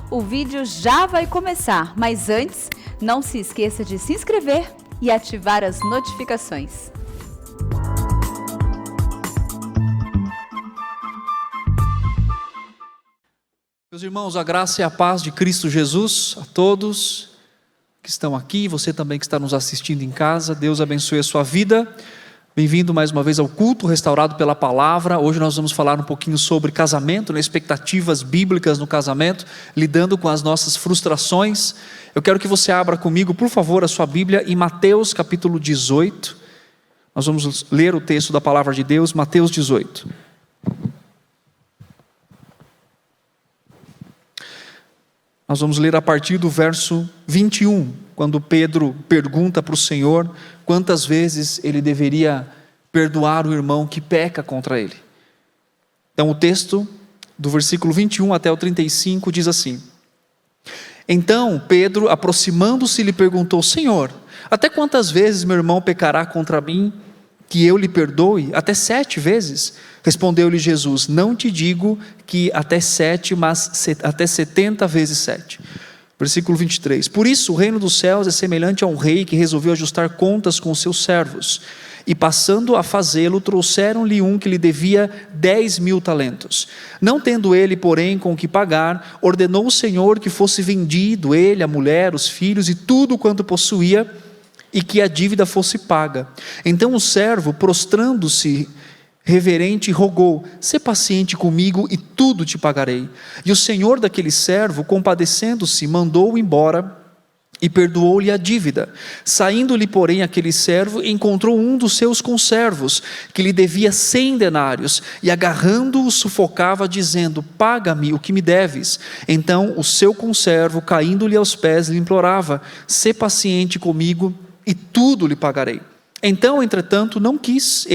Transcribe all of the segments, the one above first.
O vídeo já vai começar, mas antes, não se esqueça de se inscrever e ativar as notificações. Meus irmãos, a graça e a paz de Cristo Jesus a todos que estão aqui, você também que está nos assistindo em casa, Deus abençoe a sua vida. Bem-vindo mais uma vez ao culto restaurado pela palavra. Hoje nós vamos falar um pouquinho sobre casamento, expectativas bíblicas no casamento, lidando com as nossas frustrações. Eu quero que você abra comigo, por favor, a sua Bíblia em Mateus capítulo 18. Nós vamos ler o texto da palavra de Deus, Mateus 18. Nós vamos ler a partir do verso 21, quando Pedro pergunta para o Senhor quantas vezes ele deveria perdoar o irmão que peca contra ele. Então o texto do versículo 21 até o 35 diz assim: Então Pedro, aproximando-se, lhe perguntou: Senhor, até quantas vezes meu irmão pecará contra mim, que eu lhe perdoe? Até 7 vezes? Respondeu-lhe Jesus: Não te digo que até 7, mas até 70 vezes 7. Versículo 23. Por isso o reino dos céus é semelhante a um rei que resolveu ajustar contas com seus servos. E passando a fazê-lo, trouxeram-lhe um que lhe devia 10.000 talentos. Não tendo ele, porém, com o que pagar, ordenou o Senhor que fosse vendido ele, a mulher, os filhos e tudo quanto possuía, e que a dívida fosse paga. Então o servo, prostrando-se reverente, rogou: Sê paciente comigo e tudo te pagarei. E o senhor daquele servo, compadecendo-se, mandou-o embora e perdoou-lhe a dívida. Saindo-lhe, porém, aquele servo, encontrou um dos seus conservos, que lhe devia 100 denários, e agarrando-o, sufocava, dizendo: Paga-me o que me deves. Então o seu conservo, caindo-lhe aos pés, lhe implorava: Sê paciente comigo e tudo lhe pagarei. Entretanto, não quis,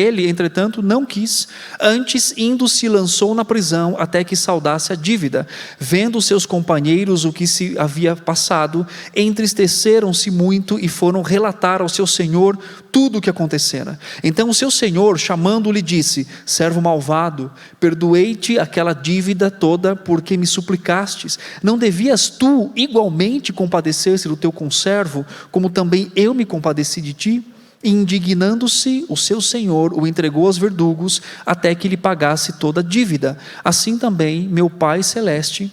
antes indo se lançou na prisão até que saudasse a dívida. Vendo os seus companheiros o que se havia passado, entristeceram-se muito e foram relatar ao seu senhor tudo o que acontecera. Então o seu senhor, chamando-lhe, disse: Servo malvado, perdoei-te aquela dívida toda porque me suplicastes. Não devias tu igualmente compadecer-se do teu conservo, como também eu me compadeci de ti? Indignando-se, o seu senhor o entregou aos verdugos até que lhe pagasse toda a dívida. Assim também meu Pai Celeste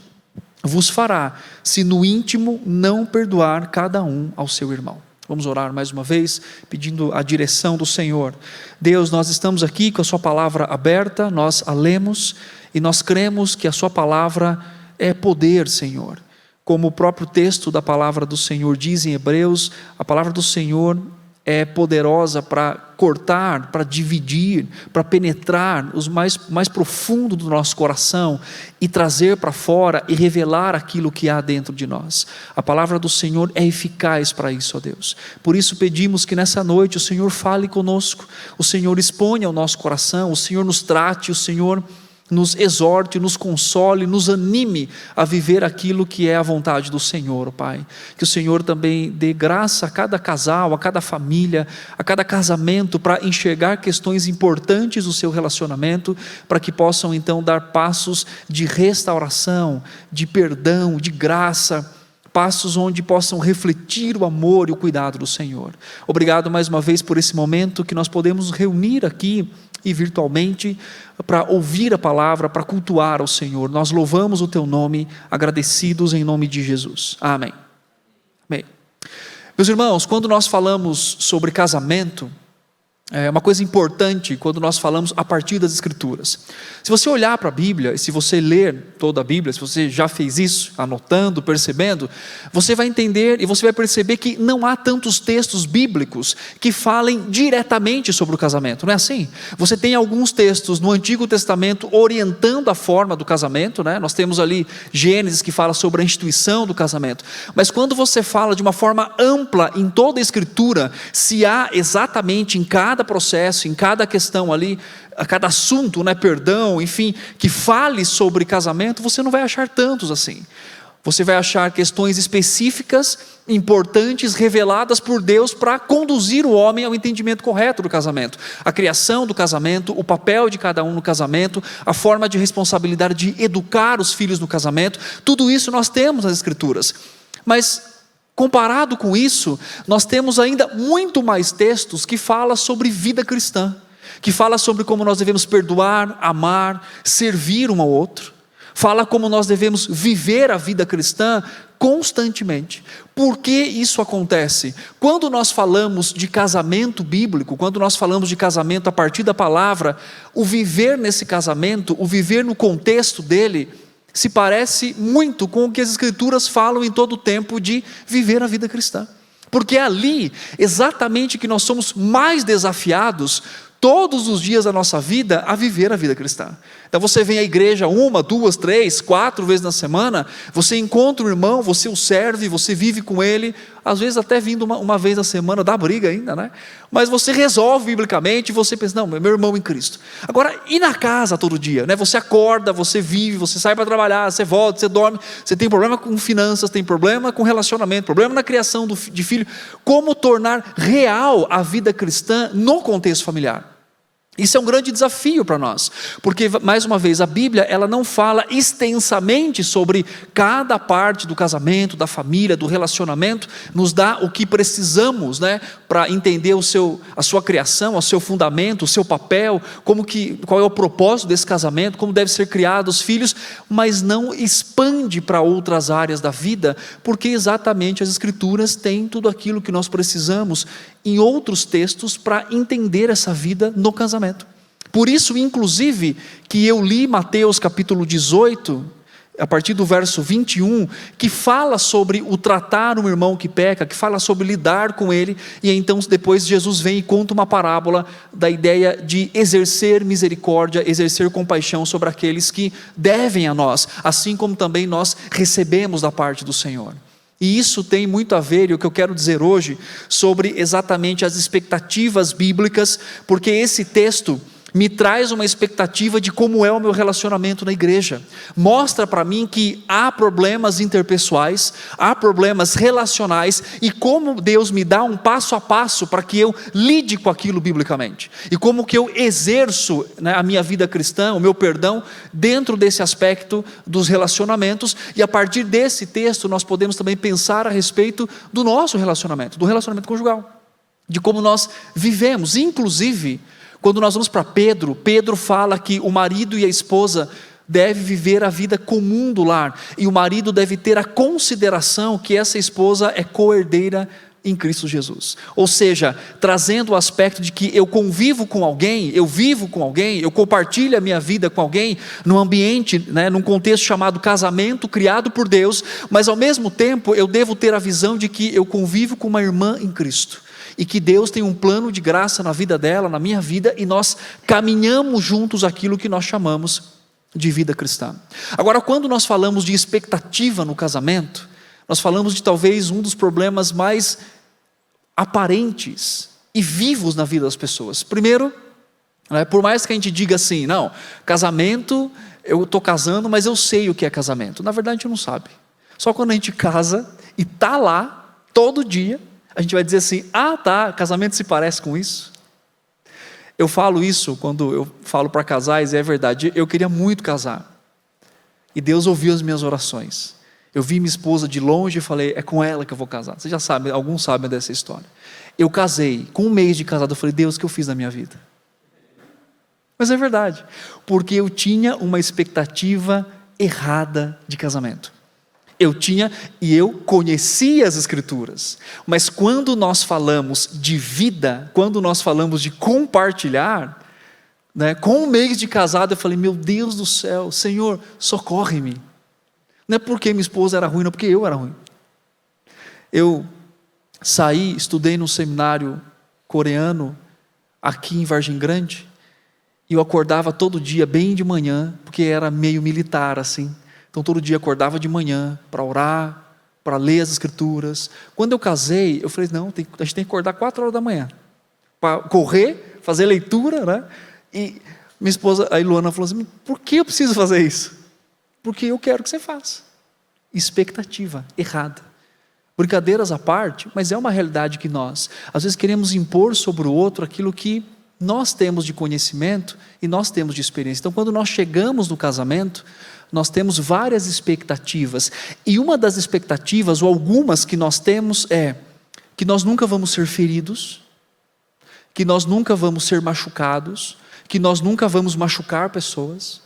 vos fará, se no íntimo não perdoar cada um ao seu irmão. Vamos orar mais uma vez, pedindo a direção do Senhor. Deus, nós estamos aqui com a sua palavra aberta, nós a lemos e nós cremos que a sua palavra é poder, Senhor. Como o próprio texto da palavra do Senhor diz em Hebreus, a palavra do Senhor é poderosa para cortar, para dividir, para penetrar os mais profundo do nosso coração e trazer para fora e revelar aquilo que há dentro de nós. A palavra do Senhor é eficaz para isso, ó Deus. Por isso pedimos que nessa noite o Senhor fale conosco, o Senhor exponha o nosso coração, o Senhor nos trate, o Senhor nos exorte, nos console, nos anime a viver aquilo que é a vontade do Senhor, Pai. Que o Senhor também dê graça a cada casal, a cada família, a cada casamento, para enxergar questões importantes do seu relacionamento, para que possam então dar passos de restauração, de perdão, de graça, passos onde possam refletir o amor e o cuidado do Senhor. Obrigado mais uma vez por esse momento que nós podemos reunir aqui e virtualmente para ouvir a palavra, para cultuar ao Senhor. Nós louvamos o teu nome, agradecidos em nome de Jesus. Amém. Amém. Meus irmãos, quando nós falamos sobre casamento, é uma coisa importante quando nós falamos a partir das Escrituras. Se você olhar para a Bíblia, e se você ler toda a Bíblia, se você já fez isso, anotando, percebendo, você vai entender e você vai perceber que não há tantos textos bíblicos que falem diretamente sobre o casamento, não é assim? Você tem alguns textos no Antigo Testamento orientando a forma do casamento, né? Nós temos ali Gênesis que fala sobre a instituição do casamento, mas quando você fala de uma forma ampla em toda a Escritura, se há exatamente em cada processo, em cada questão ali, a cada assunto, perdão, enfim, que fale sobre casamento, você não vai achar tantos assim. Você vai achar questões específicas, importantes, reveladas por Deus para conduzir o homem ao entendimento correto do casamento. A criação do casamento, o papel de cada um no casamento, a forma de responsabilidade de educar os filhos no casamento, tudo isso nós temos nas Escrituras. Mas, comparado com isso, nós temos ainda muito mais textos que falam sobre vida cristã, que fala sobre como nós devemos perdoar, amar, servir um ao outro. Fala como nós devemos viver a vida cristã constantemente. Por que isso acontece? Quando nós falamos de casamento bíblico, quando nós falamos de casamento a partir da palavra, o viver nesse casamento, o viver no contexto dele, se parece muito com o que as Escrituras falam em todo o tempo de viver a vida cristã. Porque é ali, exatamente, que nós somos mais desafiados todos os dias da nossa vida a viver a vida cristã. Então você vem à igreja 1, 2, 3, 4 vezes na semana, você encontra um irmão, você o serve, você vive com ele, às vezes até vindo uma vez na semana, dá briga ainda, né? Mas você resolve biblicamente, você pensa, não, meu irmão em Cristo. Agora, e na casa todo dia, né? Você acorda, você vive, você sai para trabalhar, você volta, você dorme, você tem problema com finanças, tem problema com relacionamento, problema na criação de filho. Como tornar real a vida cristã no contexto familiar? Isso é um grande desafio para nós, porque, mais uma vez, a Bíblia ela não fala extensamente sobre cada parte do casamento, da família, do relacionamento, nos dá o que precisamos, né, para entender a sua criação, o seu fundamento, o seu papel, qual é o propósito desse casamento, como devem ser criados os filhos, mas não expande para outras áreas da vida, porque exatamente as Escrituras têm tudo aquilo que nós precisamos em outros textos para entender essa vida no casamento. Por isso, inclusive, que eu li Mateus capítulo 18, a partir do verso 21, que fala sobre o tratar um irmão que peca, que fala sobre lidar com ele, e então depois Jesus vem e conta uma parábola da ideia de exercer misericórdia, exercer compaixão sobre aqueles que devem a nós, assim como também nós recebemos da parte do Senhor. E isso tem muito a ver, e o que eu quero dizer hoje, sobre exatamente as expectativas bíblicas, porque esse texto me traz uma expectativa de como é o meu relacionamento na igreja. Mostra para mim que há problemas interpessoais, há problemas relacionais, e como Deus me dá um passo a passo para que eu lide com aquilo biblicamente. E como que eu exerço, né, a minha vida cristã, o meu perdão, dentro desse aspecto dos relacionamentos. E a partir desse texto nós podemos também pensar a respeito do nosso relacionamento, do relacionamento conjugal, de como nós vivemos. Inclusive, quando nós vamos para Pedro, Pedro fala que o marido e a esposa devem viver a vida comum do lar, e o marido deve ter a consideração que essa esposa é co-herdeira em Cristo Jesus. Ou seja, trazendo o aspecto de que eu convivo com alguém, eu vivo com alguém, eu compartilho a minha vida com alguém, num ambiente, né, num contexto chamado casamento, criado por Deus, mas ao mesmo tempo eu devo ter a visão de que eu convivo com uma irmã em Cristo, e que Deus tem um plano de graça na vida dela, na minha vida, e nós caminhamos juntos aquilo que nós chamamos de vida cristã. Agora, quando nós falamos de expectativa no casamento, nós falamos de talvez um dos problemas mais aparentes e vivos na vida das pessoas. Primeiro, né, por mais que a gente diga assim, não, casamento, eu estou casando, mas eu sei o que é casamento. Na verdade, a gente não sabe. Só quando a gente casa e está lá, todo dia, a gente vai dizer assim, tá, casamento se parece com isso. Eu falo isso quando eu falo para casais, e é verdade, eu queria muito casar. E Deus ouviu as minhas orações. Eu vi minha esposa de longe e falei, é com ela que eu vou casar. Vocês já sabem, alguns sabem dessa história. Eu casei, com um mês de casado, eu falei, Deus, o que eu fiz na minha vida? Mas é verdade, porque eu tinha uma expectativa errada de casamento. Eu conhecia as Escrituras, mas quando nós falamos de vida, quando nós falamos de compartilhar, né, com um mês de casado eu falei, meu Deus do céu, Senhor, socorre-me. Não é porque minha esposa era ruim, não é porque eu era ruim. Eu saí, estudei num seminário coreano, aqui em Vargem Grande, e eu acordava todo dia, bem de manhã, porque era meio militar assim. Então todo dia acordava de manhã para orar, para ler as Escrituras. Quando eu casei, eu falei, não, a gente tem que acordar 4 horas da manhã, para correr, fazer leitura, né? E minha esposa, a Luana, falou assim, por que eu preciso fazer isso? Porque eu quero que você faça. expectativa errada. Brincadeiras à parte, mas é uma realidade que nós, às vezes, queremos impor sobre o outro aquilo que nós temos de conhecimento e nós temos de experiência. Então, quando nós chegamos no casamento, nós temos várias expectativas. E uma das expectativas, ou algumas que nós temos, é que nós nunca vamos ser feridos, que nós nunca vamos ser machucados, que nós nunca vamos machucar pessoas.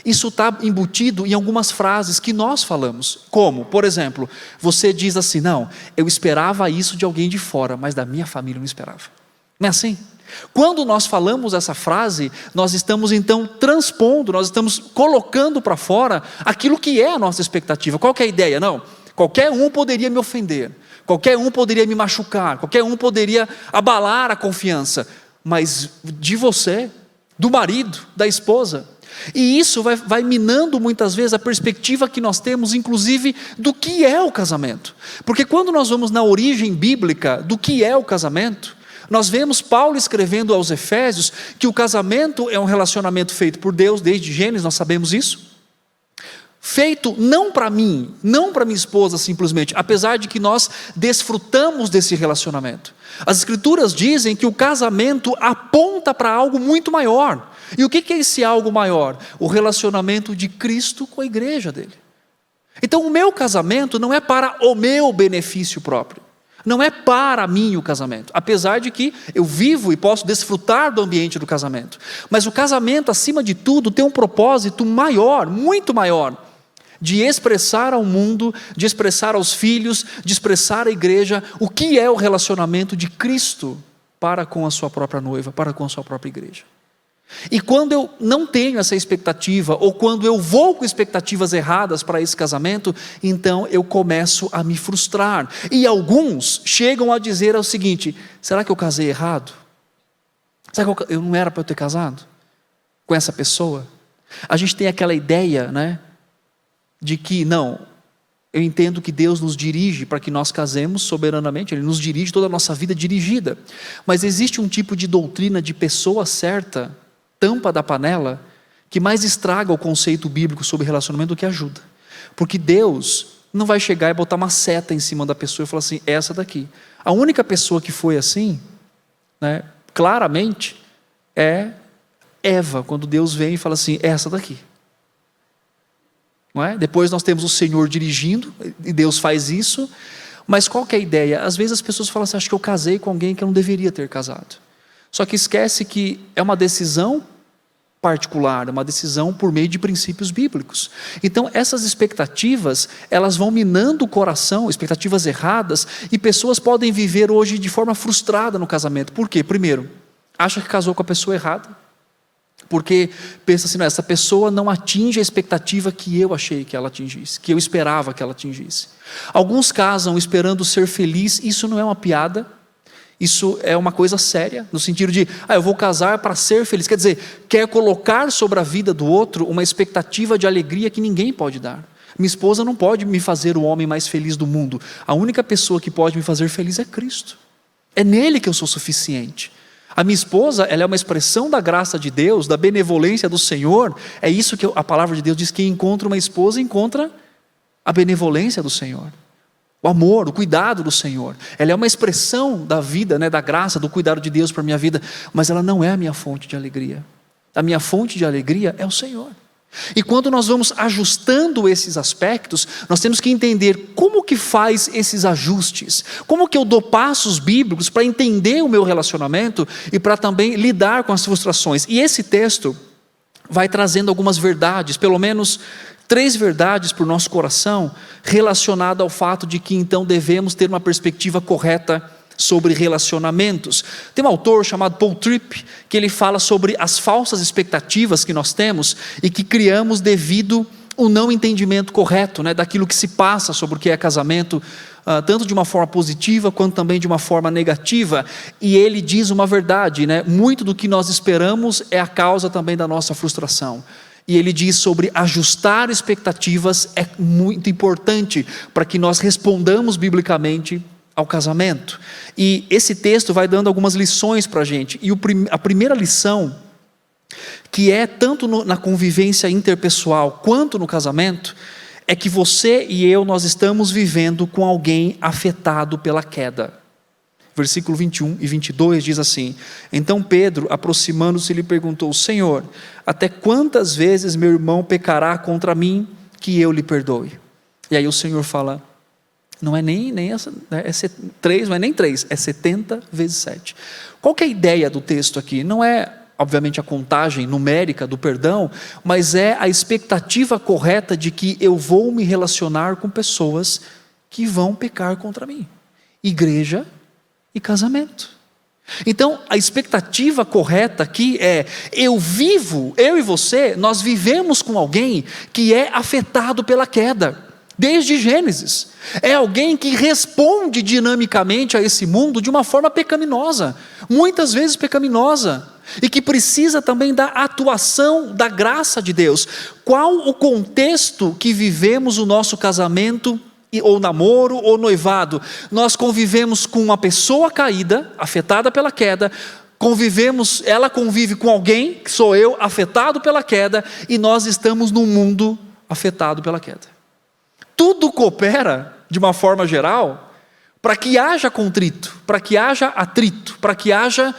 Isso está embutido em algumas frases que nós falamos, como, por exemplo, você diz assim: não, eu esperava isso de alguém de fora, mas da minha família eu não esperava. Não é assim? Quando nós falamos essa frase, nós estamos então transpondo, nós estamos colocando para fora aquilo que é a nossa expectativa. Qual que é a ideia? Não, qualquer um poderia me ofender, qualquer um poderia me machucar, qualquer um poderia abalar a confiança, mas de você, do marido, da esposa. E isso vai minando muitas vezes a perspectiva que nós temos, inclusive, do que é o casamento. Porque quando nós vamos na origem bíblica do que é o casamento, nós vemos Paulo escrevendo aos Efésios que o casamento é um relacionamento feito por Deus, desde Gênesis nós sabemos isso. Feito não para mim, não para minha esposa simplesmente, apesar de que nós desfrutamos desse relacionamento. As Escrituras dizem que o casamento aponta para algo muito maior. E o que é esse algo maior? O relacionamento de Cristo com a igreja dele. Então o meu casamento não é para o meu benefício próprio. Não é para mim o casamento, apesar de que eu vivo e posso desfrutar do ambiente do casamento. Mas o casamento, acima de tudo, tem um propósito maior, muito maior, de expressar ao mundo, de expressar aos filhos, de expressar à igreja o que é o relacionamento de Cristo para com a sua própria noiva, para com a sua própria igreja. E quando eu não tenho essa expectativa, ou quando eu vou com expectativas erradas para esse casamento, então eu começo a me frustrar. E alguns chegam a dizer o seguinte: será que eu casei errado? Será que eu não era para eu ter casado com essa pessoa? A gente tem aquela ideia, né, de que não, eu entendo que Deus nos dirige para que nós casemos soberanamente, Ele nos dirige toda a nossa vida dirigida. Mas existe um tipo de doutrina de pessoa certa, tampa da panela, que mais estraga o conceito bíblico sobre relacionamento do que ajuda. Porque Deus não vai chegar e botar uma seta em cima da pessoa e falar assim: essa daqui. A única pessoa que foi assim, né, claramente, é Eva, quando Deus vem e fala assim: essa daqui. Não é? Depois nós temos o Senhor dirigindo, e Deus faz isso, mas qual que é a ideia? Às vezes as pessoas falam assim: acho que eu casei com alguém que eu não deveria ter casado. Só que esquece que é uma decisão particular, uma decisão por meio de princípios bíblicos. Então essas expectativas, elas vão minando o coração, expectativas erradas, e pessoas podem viver hoje de forma frustrada no casamento. Por quê? Primeiro, acha que casou com a pessoa errada, porque pensa assim: não, essa pessoa não atinge a expectativa que eu achei que ela atingisse, que eu esperava que ela atingisse. Alguns casam esperando ser feliz. Isso não é uma piada, isso é uma coisa séria, no sentido de: eu vou casar para ser feliz. Quer dizer, quer colocar sobre a vida do outro uma expectativa de alegria que ninguém pode dar. Minha esposa não pode me fazer o homem mais feliz do mundo. A única pessoa que pode me fazer feliz é Cristo. É nele que eu sou suficiente. A minha esposa, ela é uma expressão da graça de Deus, da benevolência do Senhor. É isso que a palavra de Deus diz: quem encontra uma esposa, encontra a benevolência do Senhor, o amor, o cuidado do Senhor. Ela é uma expressão da vida, né, da graça, do cuidado de Deus para a minha vida, mas ela não é a minha fonte de alegria. A minha fonte de alegria é o Senhor. E quando nós vamos ajustando esses aspectos, nós temos que entender como que faz esses ajustes, como que eu dou passos bíblicos para entender o meu relacionamento e para também lidar com as frustrações. E esse texto vai trazendo algumas verdades, pelo menos 3 verdades para o nosso coração, relacionadas ao fato de que então devemos ter uma perspectiva correta sobre relacionamentos. Tem um autor chamado Paul Tripp, que ele fala sobre as falsas expectativas que nós temos e que criamos devido ao não entendimento correto, né, daquilo que se passa sobre o que é casamento, tanto de uma forma positiva quanto também de uma forma negativa. E ele diz uma verdade, né, muito do que nós esperamos é a causa também da nossa frustração. E ele diz sobre ajustar expectativas é muito importante para que nós respondamos biblicamente ao casamento. E esse texto vai dando algumas lições para a gente. E a primeira lição, que é tanto na convivência interpessoal quanto no casamento, é que você e eu, nós estamos vivendo com alguém afetado pela queda. Versículo 21 e 22 diz assim: então Pedro, aproximando-se, lhe perguntou: Senhor, até quantas vezes meu irmão pecará contra mim, que eu lhe perdoe? E aí o Senhor fala, não é nem essa, é 3, não é nem 3, é 70 vezes 7. Qual que é a ideia do texto aqui? Não é, obviamente, a contagem numérica do perdão, mas é a expectativa correta de que eu vou me relacionar com pessoas que vão pecar contra mim. Igreja e casamento. Então, a expectativa correta aqui é, eu e você, nós vivemos com alguém que é afetado pela queda. Desde Gênesis, é alguém que responde dinamicamente a esse mundo de uma forma pecaminosa, muitas vezes pecaminosa, e que precisa também da atuação da graça de Deus. Qual o contexto que vivemos o nosso casamento, ou namoro, ou noivado? Nós convivemos com uma pessoa caída, afetada pela queda, ela convive com alguém, que sou eu, afetado pela queda, e nós estamos num mundo afetado pela queda. Tudo coopera, de uma forma geral, para que haja contrito, para que haja atrito, para que haja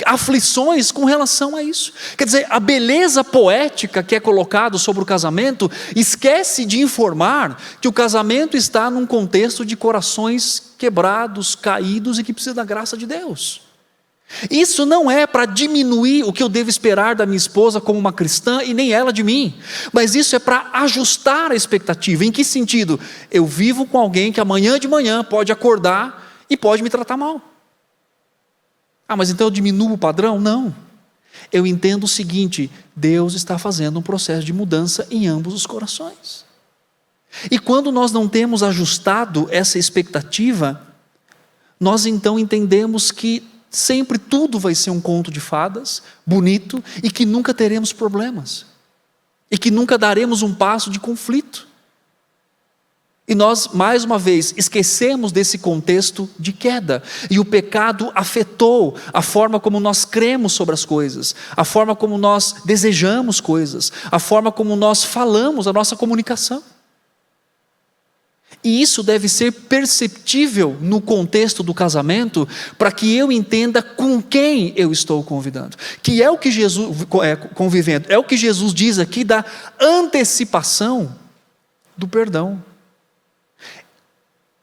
aflições com relação a isso. Quer dizer, a beleza poética que é colocado sobre o casamento esquece de informar que o casamento está num contexto de corações quebrados, caídos e que precisa da graça de Deus. Isso não é para diminuir o que eu devo esperar da minha esposa como uma cristã e nem ela de mim, mas isso é para ajustar a expectativa. Em que sentido? Eu vivo com alguém que amanhã de manhã pode acordar e pode me tratar mal. Mas então eu diminuo o padrão? Não. Eu entendo o seguinte: Deus está fazendo um processo de mudança em ambos os corações. E quando nós não temos ajustado essa expectativa, nós então entendemos que sempre tudo vai ser um conto de fadas, bonito, e que nunca teremos problemas, e que nunca daremos um passo de conflito. E nós, mais uma vez, esquecemos desse contexto de queda, e o pecado afetou a forma como nós cremos sobre as coisas, a forma como nós desejamos coisas, a forma como nós falamos, a nossa comunicação. E isso deve ser perceptível no contexto do casamento, para que eu entenda com quem eu estou convidando, que é o que convivendo, é o que Jesus diz aqui da antecipação do perdão.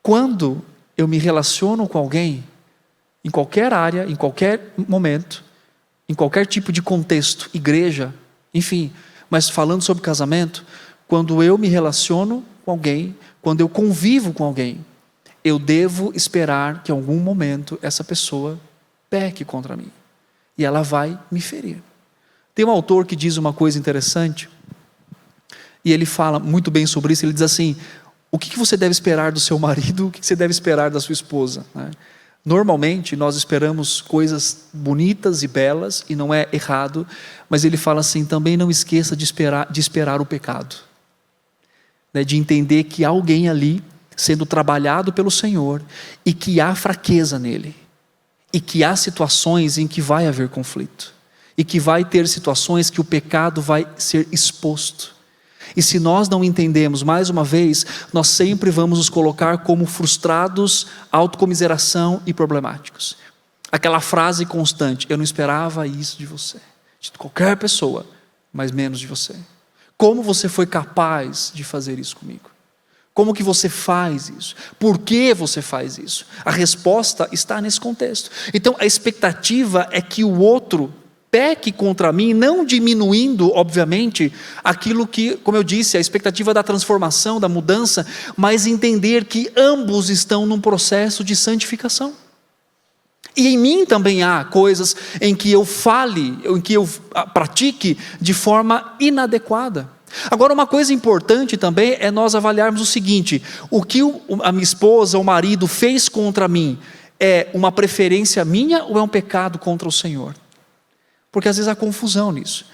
Quando eu me relaciono com alguém, em qualquer área, em qualquer momento, em qualquer tipo de contexto, igreja, enfim, mas falando sobre casamento, quando eu me relaciono com alguém, quando eu convivo com alguém, eu devo esperar que em algum momento essa pessoa peque contra mim, e ela vai me ferir. Tem um autor que diz uma coisa interessante, e ele fala muito bem sobre isso. Ele diz assim: o que você deve esperar do seu marido, o que você deve esperar da sua esposa? Normalmente nós esperamos coisas bonitas e belas, e não é errado, mas ele fala assim: também não esqueça de esperar o pecado, de entender que há alguém ali sendo trabalhado pelo Senhor, e que há fraqueza nele, e que há situações em que vai haver conflito, e que vai ter situações que o pecado vai ser exposto. E se nós não entendemos, mais uma vez, nós sempre vamos nos colocar como frustrados, autocomiseração e problemáticos. Aquela frase constante: eu não esperava isso de você, de qualquer pessoa, mas menos de você. Como você foi capaz de fazer isso comigo? Como que você faz isso? Por que você faz isso? A resposta está nesse contexto. Então a expectativa é que o outro peque contra mim, não diminuindo, obviamente, aquilo que, como eu disse, a expectativa da transformação, da mudança, mas entender que ambos estão num processo de santificação. E em mim também há coisas em que eu fale, em que eu pratique de forma inadequada. Agora, uma coisa importante também é nós avaliarmos o seguinte: o que a minha esposa, o marido fez contra mim, é uma preferência minha ou é um pecado contra o Senhor? Porque às vezes há confusão nisso.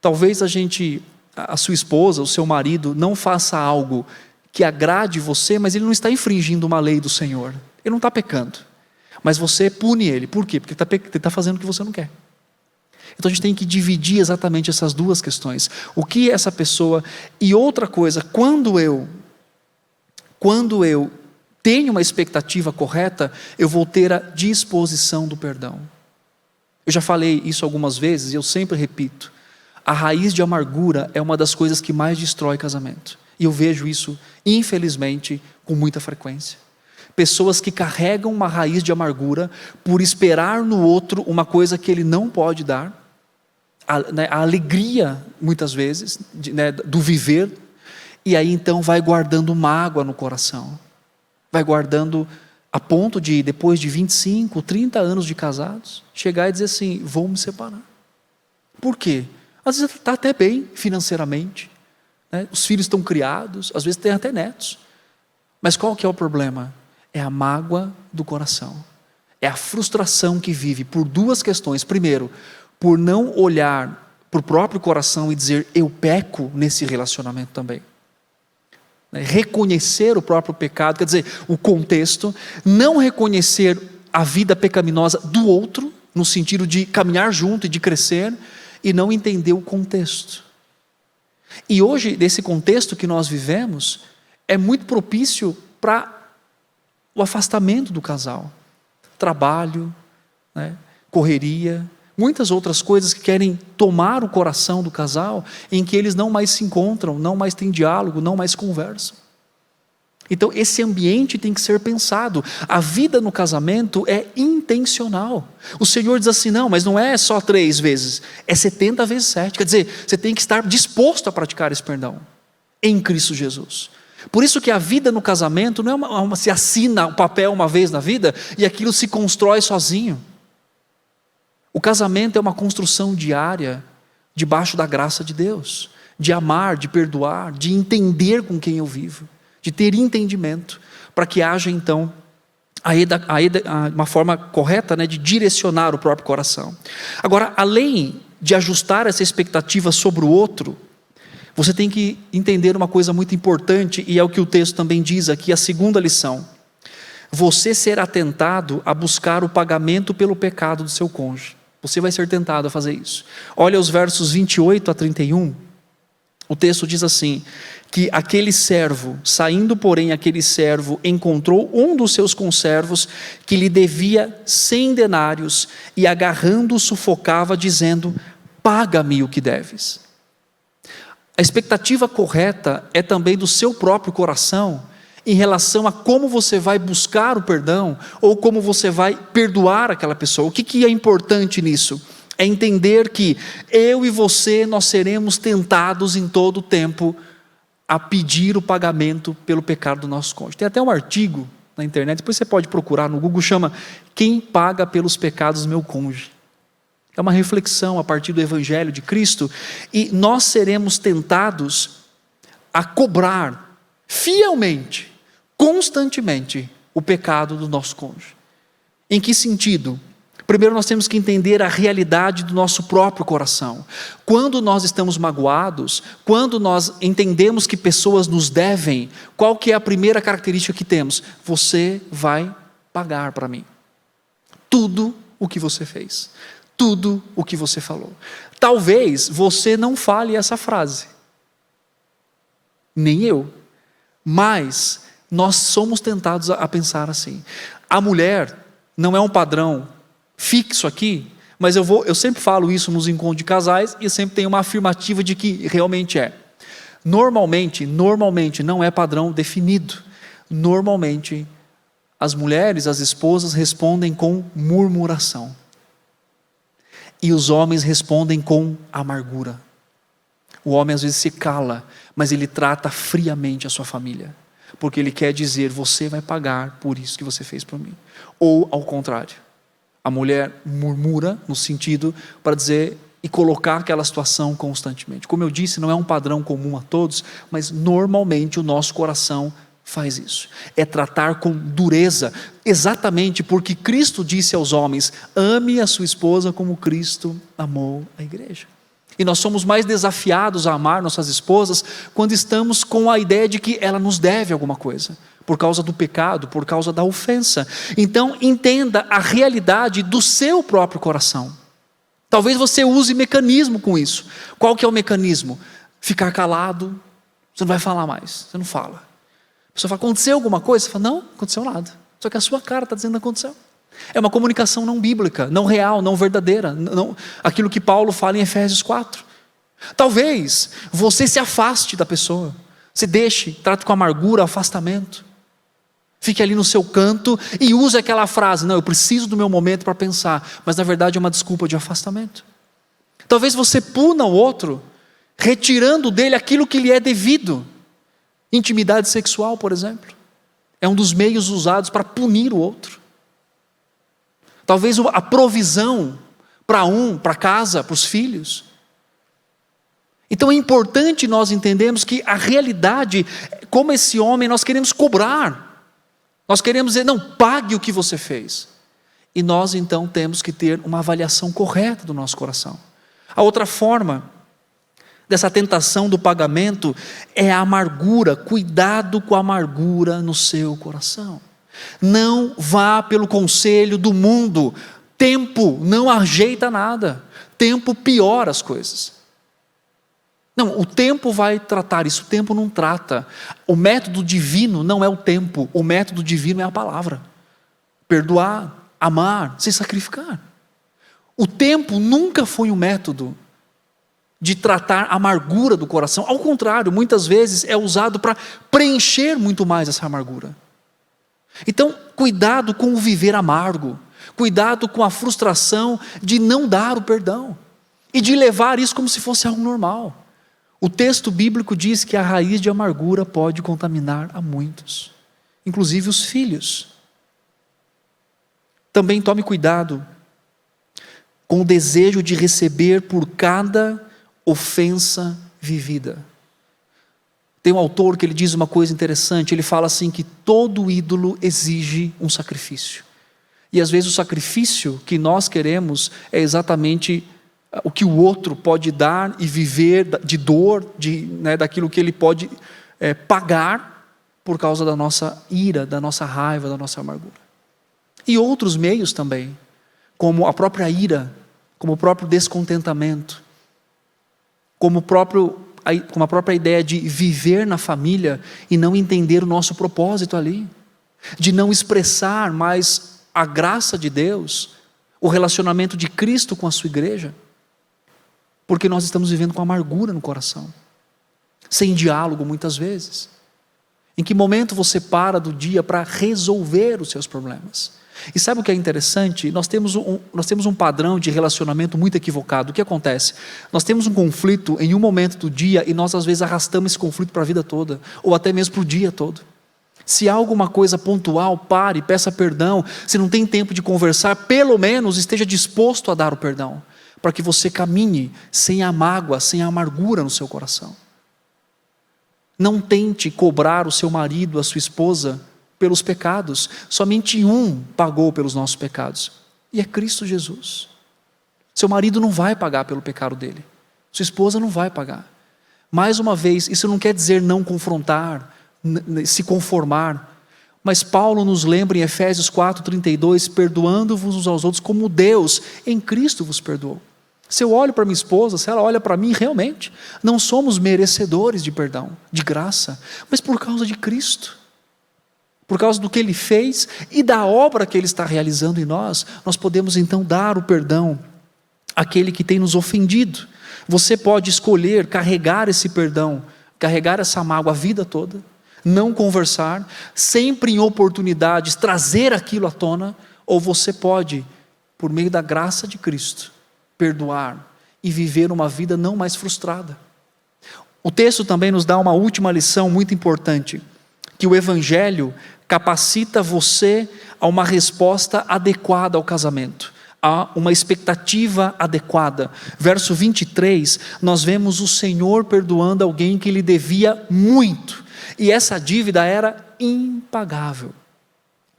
Talvez a sua esposa, o seu marido, não faça algo que agrade você, mas ele não está infringindo uma lei do Senhor, ele não está pecando. Mas você pune ele. Por quê? Porque ele está fazendo o que você não quer. Então a gente tem que dividir exatamente essas duas questões. O que essa pessoa... E outra coisa, quando eu tenho uma expectativa correta, eu vou ter a disposição do perdão. Eu já falei isso algumas vezes e eu sempre repito. A raiz de amargura é uma das coisas que mais destrói casamento. E eu vejo isso, infelizmente, com muita frequência. Pessoas que carregam uma raiz de amargura por esperar no outro uma coisa que ele não pode dar. A alegria, muitas vezes, do viver. E aí então vai guardando mágoa no coração. Vai guardando a ponto de, depois de 25, 30 anos de casados, chegar e dizer assim, vou me separar. Por quê? Às vezes está até bem financeiramente, né? Os filhos estão criados, às vezes tem até netos. Mas qual que é o problema? É a mágoa do coração. É a frustração que vive por duas questões. Primeiro, por não olhar para o próprio coração e dizer, eu peco nesse relacionamento também. Reconhecer o próprio pecado, quer dizer, o contexto, não reconhecer a vida pecaminosa do outro, no sentido de caminhar junto e de crescer, e não entender o contexto. E hoje, nesse contexto que nós vivemos, é muito propício para o afastamento do casal. Trabalho, correria, muitas outras coisas que querem tomar o coração do casal, em que eles não mais se encontram, não mais têm diálogo, não mais conversam. Então esse ambiente tem que ser pensado. A vida no casamento é intencional. O Senhor diz assim, não, mas não é só 3 vezes, é 70 vezes 7. Quer dizer, você tem que estar disposto a praticar esse perdão, em Cristo Jesus. Por isso que a vida no casamento não é se assina o papel uma vez na vida, e aquilo se constrói sozinho. O casamento é uma construção diária, debaixo da graça de Deus, de amar, de perdoar, de entender com quem eu vivo, de ter entendimento, para que haja então uma forma correta, de direcionar o próprio coração. Agora, além de ajustar essa expectativa sobre o outro, você tem que entender uma coisa muito importante, e é o que o texto também diz aqui, a segunda lição. Você será tentado a buscar o pagamento pelo pecado do seu cônjuge. Você vai ser tentado a fazer isso. Olha os versos 28 a 31. O texto diz assim, que aquele servo, saindo porém aquele servo, encontrou um dos seus conservos que lhe devia 100 denários e agarrando-o sufocava, dizendo, paga-me o que deves. A expectativa correta é também do seu próprio coração, em relação a como você vai buscar o perdão, ou como você vai perdoar aquela pessoa. O que é importante nisso? É entender que eu e você, nós seremos tentados em todo o tempo a pedir o pagamento pelo pecado do nosso cônjuge. Tem até um artigo na internet, depois você pode procurar no Google, chama Quem Paga pelos Pecados do Meu Cônjuge? É uma reflexão a partir do Evangelho de Cristo, e nós seremos tentados a cobrar fielmente, constantemente, o pecado do nosso cônjuge. Em que sentido? Primeiro nós temos que entender a realidade do nosso próprio coração. Quando nós estamos magoados, quando nós entendemos que pessoas nos devem, qual que é a primeira característica que temos? Você vai pagar para mim. Tudo o que você fez. Tudo o que você falou. Talvez você não fale essa frase. Nem eu. Mas nós somos tentados a pensar assim. A mulher não é um padrão fixo aqui, mas eu sempre falo isso nos encontros de casais e sempre tenho uma afirmativa de que realmente é. Normalmente não é padrão definido. Normalmente as mulheres, as esposas respondem com murmuração. E os homens respondem com amargura. O homem às vezes se cala, mas ele trata friamente a sua família. Porque ele quer dizer, você vai pagar por isso que você fez por mim. Ou ao contrário, a mulher murmura no sentido para dizer e colocar aquela situação constantemente. Como eu disse, não é um padrão comum a todos, mas normalmente o nosso coração faz isso. É tratar com dureza, exatamente porque Cristo disse aos homens, ame a sua esposa como Cristo amou a igreja. E nós somos mais desafiados a amar nossas esposas quando estamos com a ideia de que ela nos deve alguma coisa, por causa do pecado, por causa da ofensa. Então entenda a realidade do seu próprio coração. Talvez você use mecanismo com isso. Qual que é o mecanismo? Ficar calado, você não vai falar mais, você não fala. A pessoa fala, aconteceu alguma coisa? Você fala, não aconteceu nada. Só que a sua cara está dizendo que aconteceu. É uma comunicação não bíblica, não real, não verdadeira. Não, aquilo que Paulo fala em Efésios 4. Talvez você se afaste da pessoa. Se deixe, trate com amargura, afastamento. Fique ali no seu canto e use aquela frase, não, eu preciso do meu momento para pensar, mas na verdade é uma desculpa de afastamento. Talvez você puna o outro, retirando dele aquilo que lhe é devido. Intimidade sexual, por exemplo, é um dos meios usados para punir o outro. Talvez a provisão para casa, para os filhos. Então é importante nós entendermos que a realidade, como esse homem, nós queremos cobrar. Nós queremos dizer, não, pague o que você fez. E nós então temos que ter uma avaliação correta do nosso coração. A outra forma dessa tentação do pagamento é a amargura. Cuidado com a amargura no seu coração. Não vá pelo conselho do mundo. Tempo não ajeita nada. Tempo piora as coisas. Não, o tempo vai tratar isso, o tempo não trata. O método divino não é o tempo, o método divino é a palavra. Perdoar, amar, se sacrificar. O tempo nunca foi um método de tratar a amargura do coração. Ao contrário, muitas vezes é usado para preencher muito mais essa amargura. Então, cuidado com o viver amargo. Cuidado com a frustração de não dar o perdão. E de levar isso como se fosse algo normal. O texto bíblico diz que a raiz de amargura pode contaminar a muitos, inclusive os filhos. Também tome cuidado com o desejo de receber por cada ofensa vivida. Tem um autor que ele diz uma coisa interessante, ele fala assim que todo ídolo exige um sacrifício. E às vezes o sacrifício que nós queremos é exatamente o que o outro pode dar e viver de dor, daquilo que ele pode pagar por causa da nossa ira, da nossa raiva, da nossa amargura. E outros meios também, como a própria ira, como o próprio descontentamento, como a própria ideia de viver na família e não entender o nosso propósito ali, de não expressar mais a graça de Deus, o relacionamento de Cristo com a sua igreja, porque nós estamos vivendo com amargura no coração, sem diálogo muitas vezes. Em que momento você para do dia para resolver os seus problemas? E sabe o que é interessante? Nós temos um padrão de relacionamento muito equivocado. O que acontece? Nós temos um conflito em um momento do dia e nós às vezes arrastamos esse conflito para a vida toda, ou até mesmo para o dia todo. Se há alguma coisa pontual, pare, peça perdão. Se não tem tempo de conversar, pelo menos esteja disposto a dar o perdão, para que você caminhe sem a mágoa, sem a amargura no seu coração. Não tente cobrar o seu marido, a sua esposa, pelos pecados. Somente um pagou pelos nossos pecados, e é Cristo Jesus. Seu marido não vai pagar pelo pecado dele, sua esposa não vai pagar. Mais uma vez, isso não quer dizer não confrontar, se conformar, mas Paulo nos lembra em Efésios 4:32, perdoando-vos uns aos outros como Deus em Cristo vos perdoou. Se eu olho para minha esposa, se ela olha para mim, realmente, não somos merecedores de perdão, de graça, mas por causa de Cristo, por causa do que Ele fez e da obra que Ele está realizando em nós, nós podemos então dar o perdão àquele que tem nos ofendido. Você pode escolher carregar esse perdão, carregar essa mágoa a vida toda, não conversar, sempre em oportunidades trazer aquilo à tona, ou você pode, por meio da graça de Cristo, perdoar e viver uma vida não mais frustrada. O texto também nos dá uma última lição muito importante, que o Evangelho capacita você a uma resposta adequada ao casamento, a uma expectativa adequada. Verso 23, nós vemos o Senhor perdoando alguém que lhe devia muito, e essa dívida era impagável.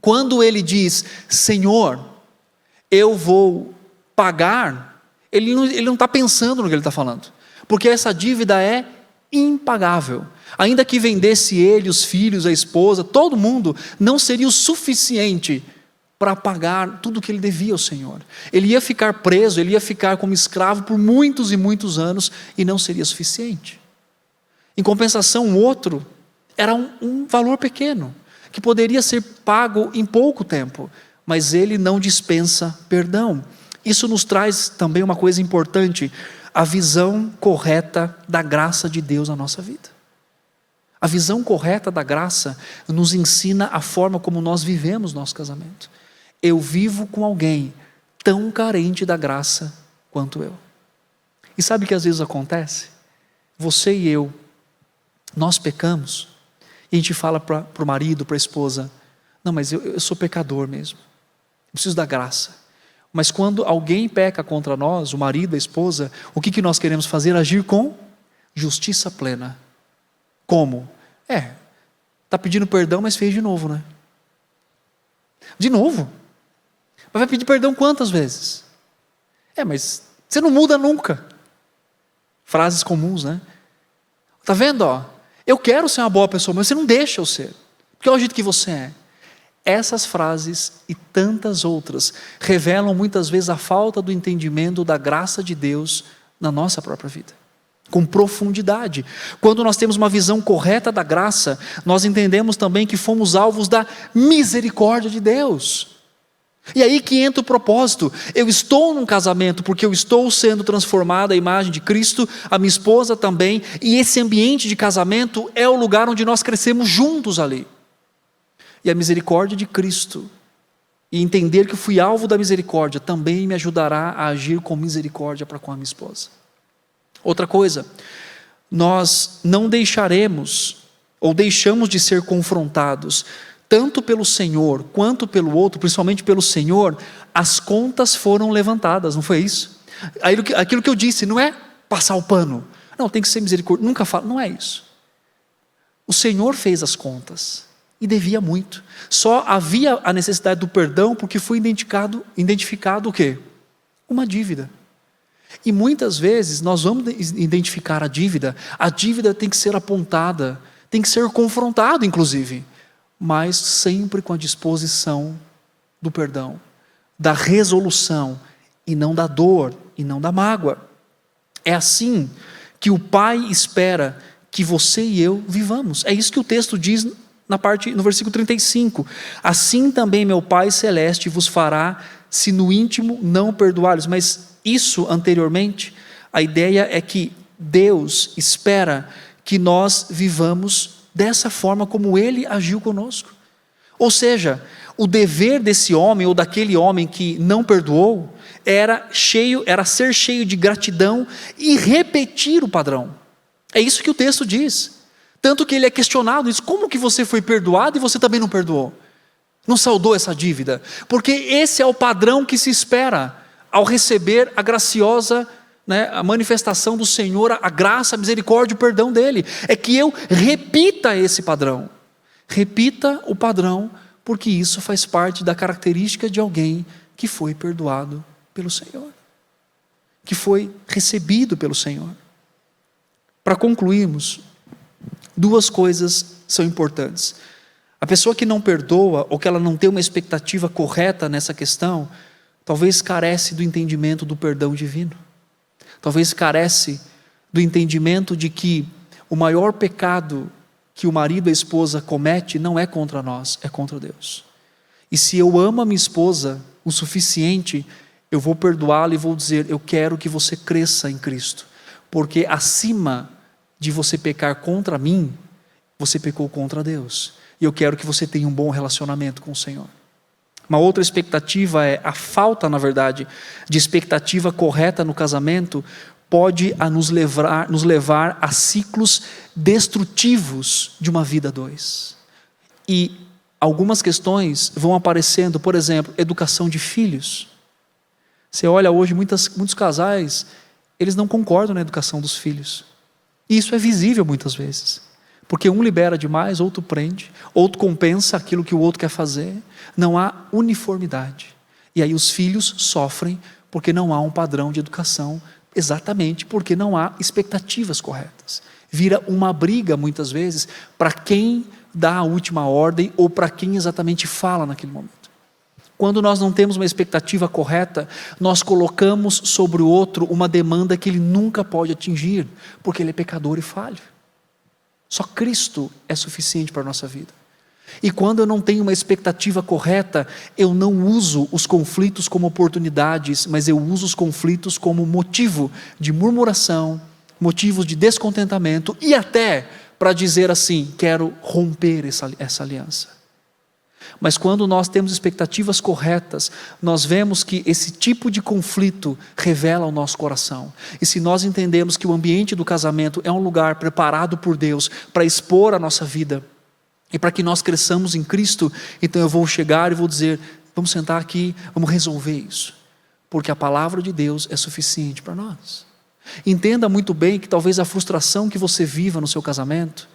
Quando ele diz, Senhor, eu vou pagar, ele não está pensando no que ele está falando, porque essa dívida é impagável. Ainda que vendesse ele, os filhos, a esposa, todo mundo, não seria o suficiente para pagar tudo o que ele devia ao Senhor. Ele ia ficar preso, ele ia ficar como escravo por muitos e muitos anos e não seria suficiente. Em compensação, o outro era um valor pequeno, que poderia ser pago em pouco tempo, mas ele não dispensa perdão. Isso nos traz também uma coisa importante, a visão correta da graça de Deus na nossa vida. A visão correta da graça nos ensina a forma como nós vivemos nosso casamento. Eu vivo com alguém tão carente da graça quanto eu. E sabe o que às vezes acontece? Você e eu, nós pecamos, e a gente fala para o marido, para a esposa, não, mas eu sou pecador mesmo, eu preciso da graça. Mas quando alguém peca contra nós, o marido, a esposa, o que nós queremos fazer? Agir com justiça plena. Como? Está pedindo perdão, mas fez de novo, né? De novo? Mas vai pedir perdão quantas vezes? Mas você não muda nunca. Frases comuns, né? Está vendo? Eu quero ser uma boa pessoa, mas você não deixa eu ser. Porque é o jeito que você é. Essas frases e tantas outras revelam muitas vezes a falta do entendimento da graça de Deus na nossa própria vida, com profundidade. Quando nós temos uma visão correta da graça, nós entendemos também que fomos alvos da misericórdia de Deus. E aí que entra o propósito. Eu estou num casamento porque eu estou sendo transformado à imagem de Cristo, a minha esposa também, e esse ambiente de casamento é o lugar onde nós crescemos juntos ali. E a misericórdia de Cristo, e entender que fui alvo da misericórdia, também me ajudará a agir com misericórdia para com a minha esposa. Outra coisa, nós não deixaremos, ou deixamos de ser confrontados, tanto pelo Senhor, quanto pelo outro, principalmente pelo Senhor, as contas foram levantadas, não foi isso? Aquilo que eu disse, não é passar o pano, não, tem que ser misericórdia, nunca falo, não é isso. O Senhor fez as contas, e devia muito. Só havia a necessidade do perdão porque foi identificado o quê? Uma dívida. E muitas vezes nós vamos identificar a dívida tem que ser apontada, tem que ser confrontado inclusive, mas sempre com a disposição do perdão, da resolução, e não da dor, e não da mágoa. É assim que o Pai espera que você e eu vivamos. É isso que o texto diz no versículo 35, assim também meu Pai Celeste vos fará, se no íntimo não perdoar-lhes. Mas isso anteriormente, a ideia é que Deus espera que nós vivamos dessa forma como Ele agiu conosco. Ou seja, o dever desse homem ou daquele homem que não perdoou era ser cheio de gratidão e repetir o padrão. É isso que o texto diz. Tanto que ele é questionado, diz, como que você foi perdoado e você também não perdoou? Não saldou essa dívida? Porque esse é o padrão que se espera ao receber a graciosa, a manifestação do Senhor, a graça, a misericórdia, o perdão dele. É que eu repita esse padrão. Repita o padrão, porque isso faz parte da característica de alguém que foi perdoado pelo Senhor, que foi recebido pelo Senhor. Para concluirmos, duas coisas são importantes. A pessoa que não perdoa, ou que ela não tem uma expectativa correta nessa questão, talvez carece do entendimento do perdão divino. Talvez carece do entendimento de que o maior pecado que o marido e a esposa comete não é contra nós, é contra Deus. E se eu amo a minha esposa o suficiente, eu vou perdoá-la e vou dizer, eu quero que você cresça em Cristo, porque acima de você pecar contra mim, você pecou contra Deus. E eu quero que você tenha um bom relacionamento com o Senhor. Uma outra expectativa é a falta, na verdade, de expectativa correta no casamento pode nos levar a ciclos destrutivos de uma vida a dois. E algumas questões vão aparecendo, por exemplo, educação de filhos. Você olha hoje muitos casais, eles não concordam na educação dos filhos. E isso é visível muitas vezes, porque um libera demais, outro prende, outro compensa aquilo que o outro quer fazer. Não há uniformidade. E aí os filhos sofrem porque não há um padrão de educação, exatamente porque não há expectativas corretas. Vira uma briga muitas vezes para quem dá a última ordem ou para quem exatamente fala naquele momento. Quando nós não temos uma expectativa correta, nós colocamos sobre o outro uma demanda que ele nunca pode atingir, porque ele é pecador e falho. Só Cristo é suficiente para a nossa vida. E quando eu não tenho uma expectativa correta, eu não uso os conflitos como oportunidades, mas eu uso os conflitos como motivo de murmuração, motivos de descontentamento e até para dizer assim, quero romper essa aliança. Mas quando nós temos expectativas corretas, nós vemos que esse tipo de conflito revela o nosso coração. E se nós entendemos que o ambiente do casamento é um lugar preparado por Deus para expor a nossa vida, e para que nós cresçamos em Cristo, então eu vou chegar e vou dizer, vamos sentar aqui, vamos resolver isso. Porque a palavra de Deus é suficiente para nós. Entenda muito bem que talvez a frustração que você viva no seu casamento,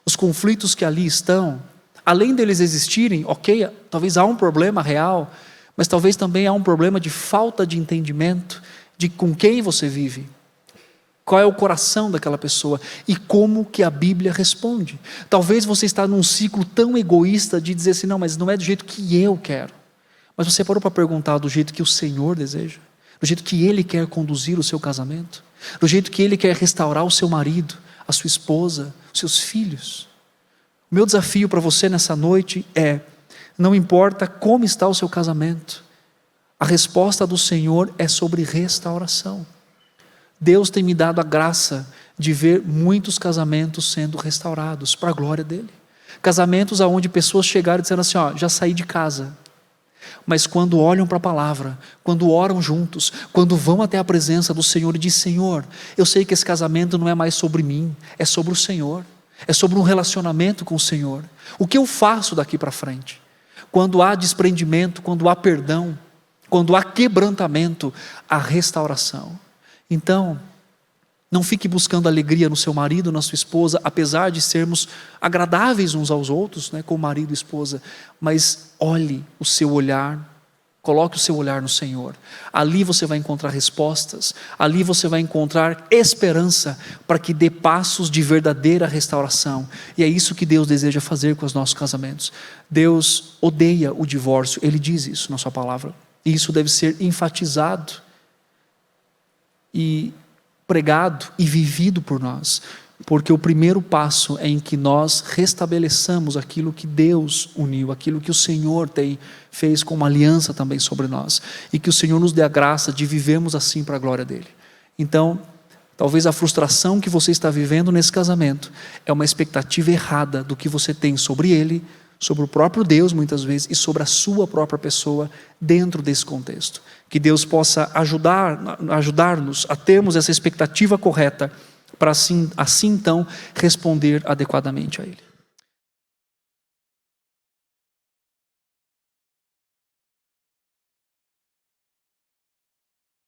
os conflitos que ali estão, além deles existirem, ok, talvez há um problema real, mas talvez também há um problema de falta de entendimento de com quem você vive. Qual é o coração daquela pessoa e como que a Bíblia responde. Talvez você está num ciclo tão egoísta de dizer assim, não, mas não é do jeito que eu quero. Mas você parou para perguntar do jeito que o Senhor deseja? Do jeito que Ele quer conduzir o seu casamento? Do jeito que Ele quer restaurar o seu marido, a sua esposa, os seus filhos? O meu desafio para você nessa noite é, não importa como está o seu casamento, a resposta do Senhor é sobre restauração. Deus tem me dado a graça de ver muitos casamentos sendo restaurados para a glória dEle. Casamentos onde pessoas chegaram dizendo assim, já saí de casa. Mas quando olham para a palavra, quando oram juntos, quando vão até a presença do Senhor e dizem, Senhor, eu sei que esse casamento não é mais sobre mim, é sobre o Senhor. É sobre um relacionamento com o Senhor. O que eu faço daqui para frente? Quando há desprendimento, quando há perdão, quando há quebrantamento, há restauração. Então, não fique buscando alegria no seu marido, na sua esposa, apesar de sermos agradáveis uns aos outros, como marido e esposa, mas olhe o seu olhar, coloque o seu olhar no Senhor. Ali você vai encontrar respostas, ali você vai encontrar esperança para que dê passos de verdadeira restauração. E é isso que Deus deseja fazer com os nossos casamentos. Deus odeia o divórcio, Ele diz isso na sua palavra. E isso deve ser enfatizado e pregado e vivido por nós, porque o primeiro passo é em que nós restabeleçamos aquilo que Deus uniu, aquilo que o Senhor fez como aliança também sobre nós, e que o Senhor nos dê a graça de vivermos assim para a glória dEle. Então, talvez a frustração que você está vivendo nesse casamento é uma expectativa errada do que você tem sobre Ele, sobre o próprio Deus muitas vezes e sobre a sua própria pessoa dentro desse contexto. Que Deus possa ajudar-nos a termos essa expectativa correta para assim então responder adequadamente a Ele.